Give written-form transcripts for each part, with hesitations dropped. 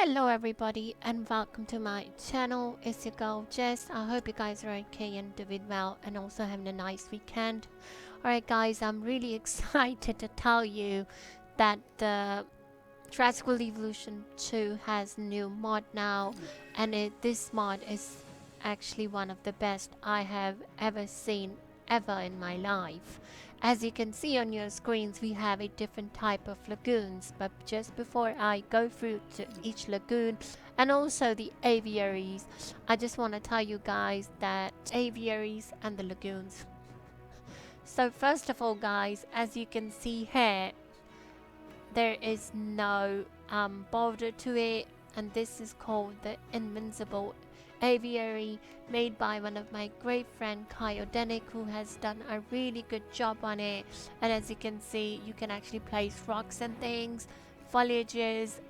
Hello everybody and welcome to my channel. It's your girl Jess. I hope you guys are okay and doing well and also having a nice weekend. Alright guys, I'm really excited to tell you that the Jurassic Evolution 2 has new mod now, and this mod is actually one of the best I have ever seen ever in my life. As you can see on your screens, we have a different type of lagoons, but just before I go through to each lagoon and also the aviaries, I just want to tell you guys that aviaries and the lagoons. So first of all guys, as you can see here, there is no border to it, and this is called the Invincible Aviary, made by one of my great friend Hiya, who has done a really good job on it. And as you can see, you can actually place rocks and things, foliages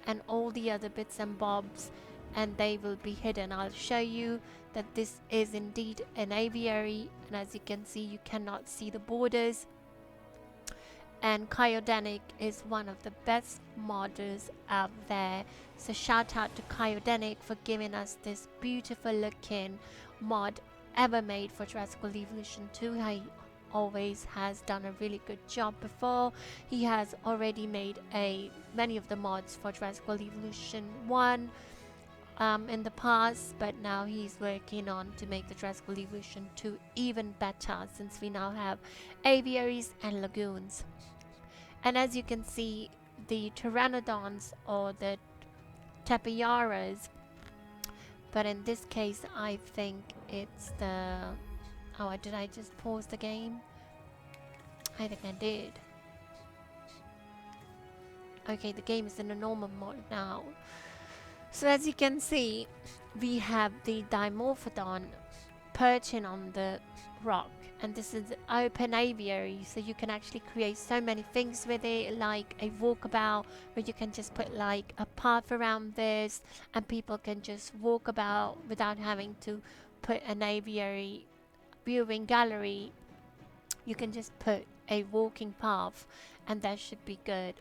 and all the other bits and bobs, and they will be hidden. I'll show you that this is indeed an aviary, and as you can see, you cannot see the borders. And Hiya is one of the best modders out there. So shout out to Hiya for giving us this beautiful looking mod ever made for Jurassic Evolution 2. He always has done a really good job before. He has already made many of the mods for Jurassic Evolution 1 in the past, but now he's working on to make the Jurassic Evolution 2 even better, since we now have aviaries and lagoons. And as you can see, the pteranodons or the tapiaras, but in this case I think it's the... oh, did I just pause the game? I think I did. Okay, the game is in a normal mode now. So as you can see, we have the dimorphodon perching on the rock, and this is an open aviary, so you can actually create so many things with it, like a walkabout where you can just put like a path around this and people can just walk about without having to put an aviary viewing gallery. You can just put a walking path and that should be good.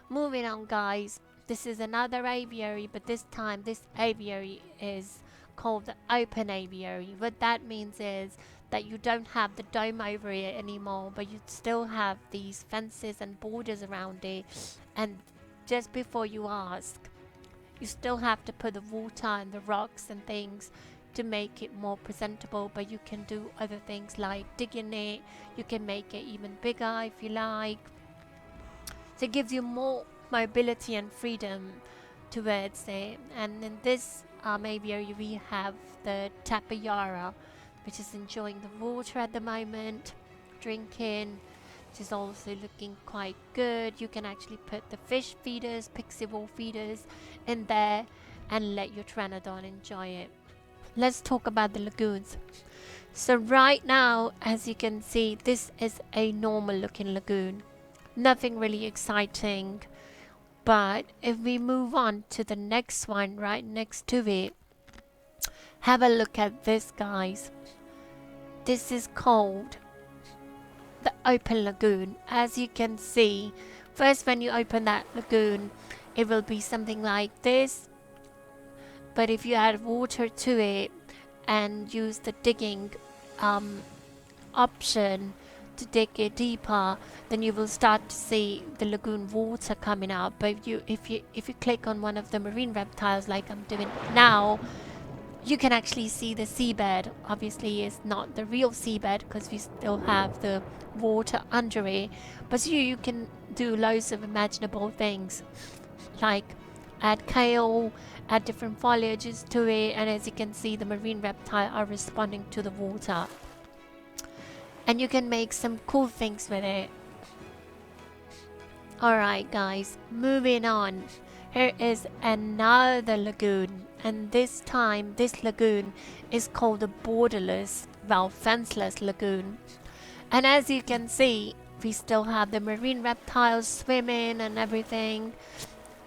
Moving on guys, this is another aviary, but this time this aviary is called the open aviary. What that means is that you don't have the dome over it anymore, but you still have these fences and borders around it. And just before you ask, you still have to put the water and the rocks and things to make it more presentable, but you can do other things like digging it. You can make it even bigger if you like, so it gives you more mobility and freedom towards it. And in this aviary we have the tapiara, which is enjoying the water at the moment, drinking, which is also looking quite good. You can actually put the fish feeders, pixie wall feeders in there and let your pteranodon enjoy it. Let's talk about the lagoons. So right now, as you can see, this is a normal looking lagoon, nothing really exciting. But if we move on to the next one right next to it, have a look at this guys. This is called the open lagoon. As you can see, first when you open that lagoon, it will be something like this, but if you add water to it and use the digging option to dig it deeper, then you will start to see the lagoon water coming out. But if you click on one of the marine reptiles like I'm doing now, you can actually see the seabed. Obviously it's not the real seabed because we still have the water under it, but you can do loads of imaginable things, like add kale, add different foliages to it, and as you can see, the marine reptiles are responding to the water. And you can make some cool things with it. Alright guys, moving on. Here is another lagoon, and this time this lagoon is called the Borderless, well, Fenceless Lagoon. And as you can see, we still have the marine reptiles swimming and everything,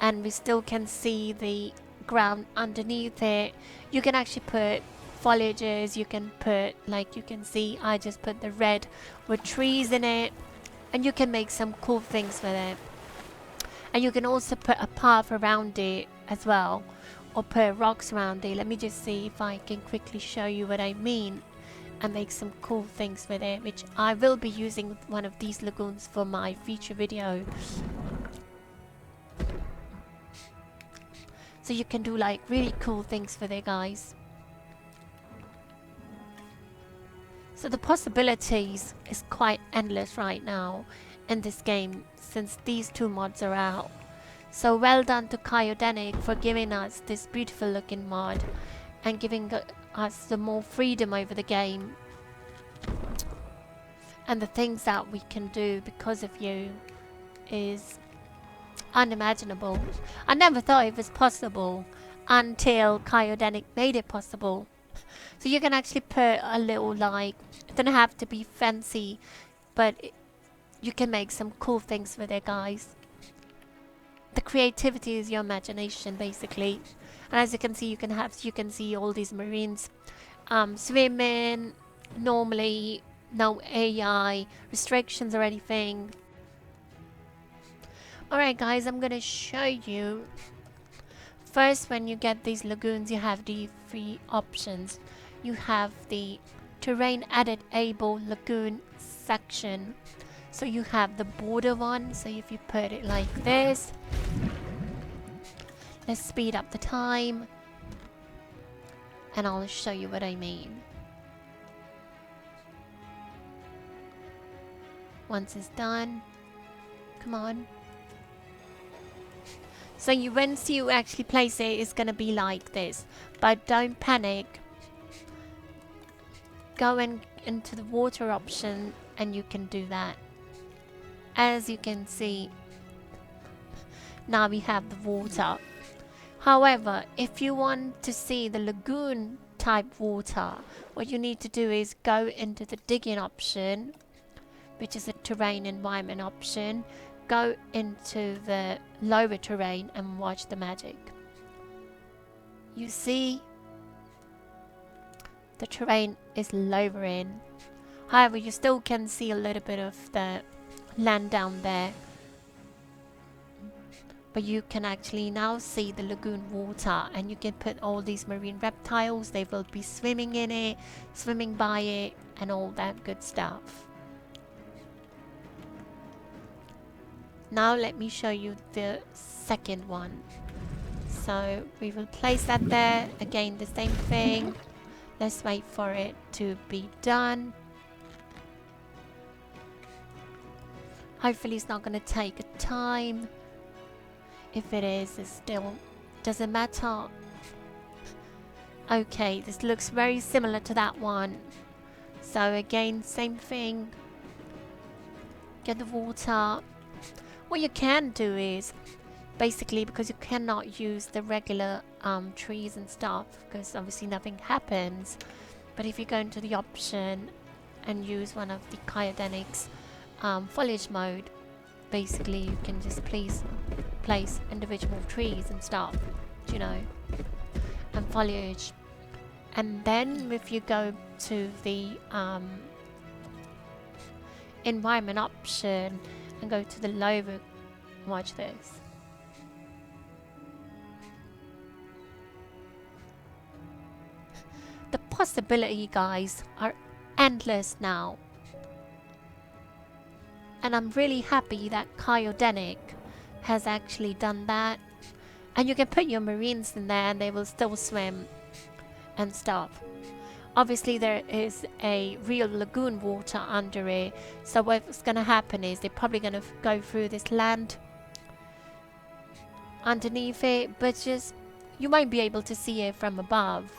and we still can see the ground underneath it. You can actually put foliages, you can put, like you can see, I just put the red with trees in it, and you can make some cool things with it. And you can also put a path around it as well, or put rocks around it. Let me just see if I can quickly show you what I mean and make some cool things with it, which I will be using one of these lagoons for my feature video. So you can do like really cool things with it, guys. So the possibilities is quite endless right now in this game since these two mods are out. So well done to Kyodenic for giving us this beautiful looking mod and giving us the more freedom over the game and the things that we can do because of you is unimaginable. I never thought it was possible until Kyodenic made it possible. So you can actually put a little, like, it doesn't have to be fancy, but you can make some cool things with it, guys. The creativity is your imagination, basically. And as you can see, you can see all these marines swimming normally, no AI restrictions or anything. Alright guys, I'm gonna show you. First, when you get these lagoons, you have the three options. You have the terrain edit able lagoon section. So you have the border one. So if you put it like this, let's speed up the time and I'll show you what I mean. Once it's done, come on. So once you actually place it, it's gonna be like this. But don't panic. Go into the water option and you can do that. As you can see, now we have the water. However, if you want to see the lagoon type water, what you need to do is go into the digging option, which is a terrain environment option. Go into the lower terrain and watch the magic. You see, the terrain is lowering. However, you still can see a little bit of the land down there. But you can actually now see the lagoon water, and you can put all these marine reptiles. They will be swimming in it, swimming by it, and all that good stuff. Now let me show you the second one. So we will place that there. Again, the same thing. Let's wait for it to be done. Hopefully it's not going to take a time. If it is, it still doesn't matter. Okay, this looks very similar to that one. So again, same thing. Get the water. What you can do is, basically, because you cannot use the regular trees and stuff, because obviously nothing happens. But if you go into the option and use one of the Kyodenic's foliage mode, basically you can just place individual trees and stuff, you know, and foliage. And then if you go to the environment option and go to the lower, watch this. The possibility, guys, are endless now. And I'm really happy that Kyodenic has actually done that. And you can put your marines in there and they will still swim and stuff. Obviously there is a real lagoon water under it. So what's going to happen is they're probably going to go through this land underneath it. But just, you won't be able to see it from above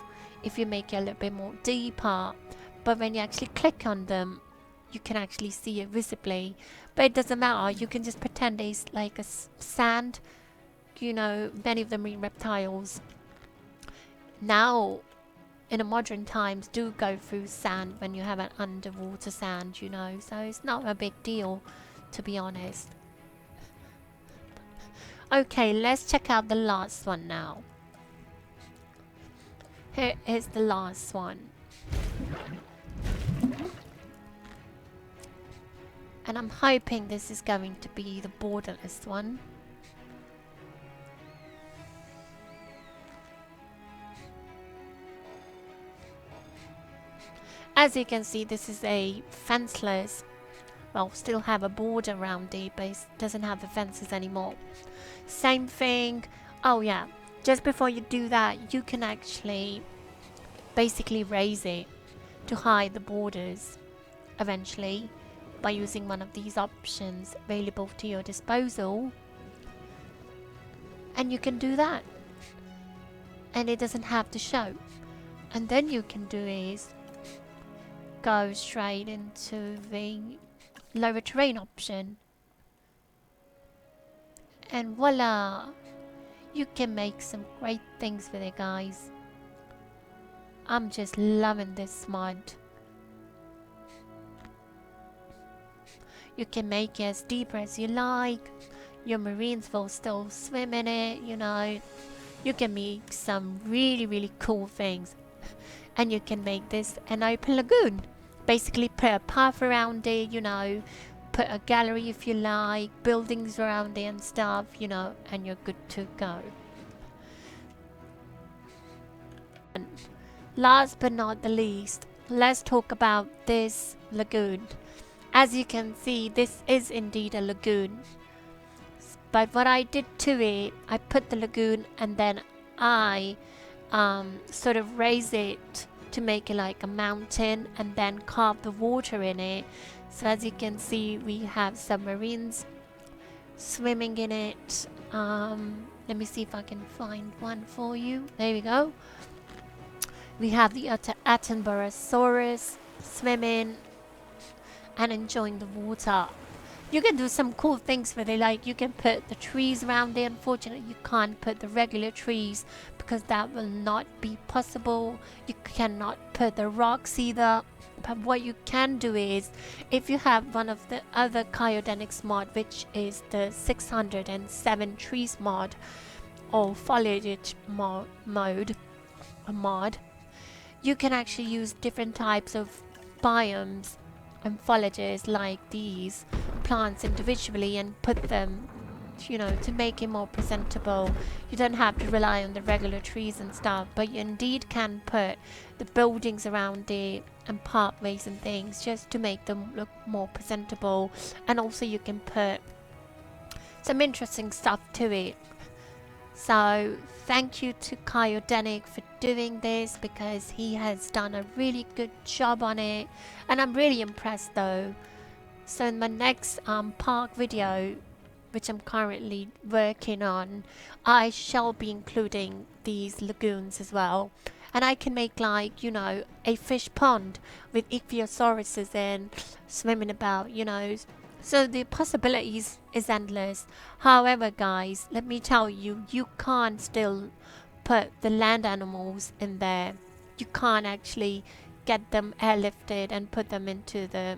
if you make it a little bit more deeper. But when you actually click on them, you can actually see it visibly. But it doesn't matter, you can just pretend it's like a sand. You know, many of the marine reptiles now in the modern times do go through sand when you have an underwater sand, you know, so it's not a big deal, to be honest. Okay, let's check out the last one now. Here is the last one. And I'm hoping this is going to be the borderless one. As you can see, this is a fenceless. Well, still have a border around it, but it doesn't have the fences anymore. Same thing. Oh yeah, just before you do that, you can actually basically raise it to hide the borders eventually by using one of these options available to your disposal. And you can do that. And it doesn't have to show. And then you can do is go straight into the lower terrain option. And voila! You can make some great things with it, guys. I'm just loving this mod. You can make it as deep as you like. Your marines will still swim in it, you know. You can make some really cool things. And you can make this an open lagoon. Basically put a path around it, you know. Put a gallery if you like. Buildings around it and stuff, you know. And you're good to go. And last but not the least, let's talk about this lagoon. As you can see, this is indeed a lagoon. But what I did to it, I put the lagoon and then I sort of raise it to make it like a mountain and then carve the water in it. So as you can see, we have submarines swimming in it. Let me see if I can find one for you. There we go. We have the Attenborough swimming and enjoying the water. You can do some cool things with it, like you can put the trees around it. Unfortunately, you can't put the regular trees because that will not be possible. You cannot put the rocks either. But what you can do is, if you have one of the other Cryogenics mod, which is the 607 trees mod or foliage mod, you can actually use different types of biomes and foliages like these plants individually and put them, you know, to make it more presentable. You don't have to rely on the regular trees and stuff, but you indeed can put the buildings around it and pathways and things just to make them look more presentable. And also you can put some interesting stuff to it. So thank you to Cryogenic for doing this, because he has done a really good job on it, and I'm really impressed though. So in my next park video, which I'm currently working on, I shall be including these lagoons as well. And I can make, like, you know, a fish pond with ichthyosaurus in swimming about, you know. So the possibilities is endless. However, guys, let me tell you, you can't still put the land animals in there. You can't actually get them airlifted and put them into the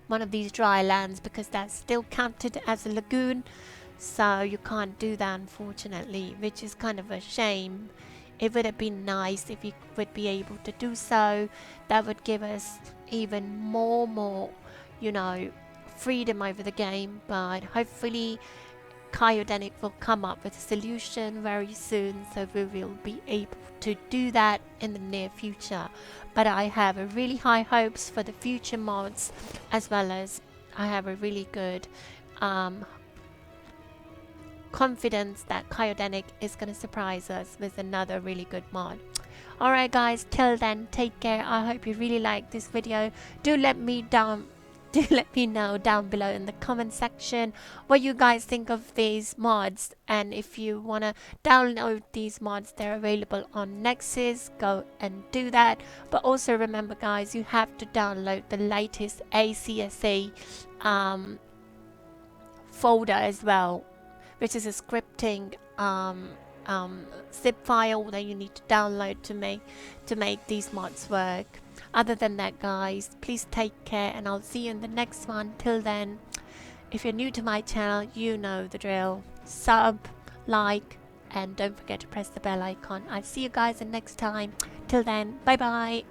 one of these dry lands, because that's still counted as a lagoon. So you can't do that, unfortunately, which is kind of a shame. It would have been nice if you would be able to do so. That would give us even more, you know, freedom over the game. But hopefully Cryogenic will come up with a solution very soon, so we will be able to do that in the near future. But I have a really high hopes for the future mods, as well as I have a really good confidence that Cryogenic is going to surprise us with another really good mod. Alright guys, till then, take care. I hope you really like this video. Do let me know down below in the comment section what you guys think of these mods, and if you want to download these mods, they're available on Nexus. Go and do that. But also remember, guys, you have to download the latest ACSA folder as well, which is a scripting zip file that you need to download to make these mods work. Other than that, guys, please take care, and I'll see you in the next one. Till then, if you're new to my channel, you know the drill. Sub, like, and don't forget to press the bell icon. I'll see you guys in next time. Till then, bye bye.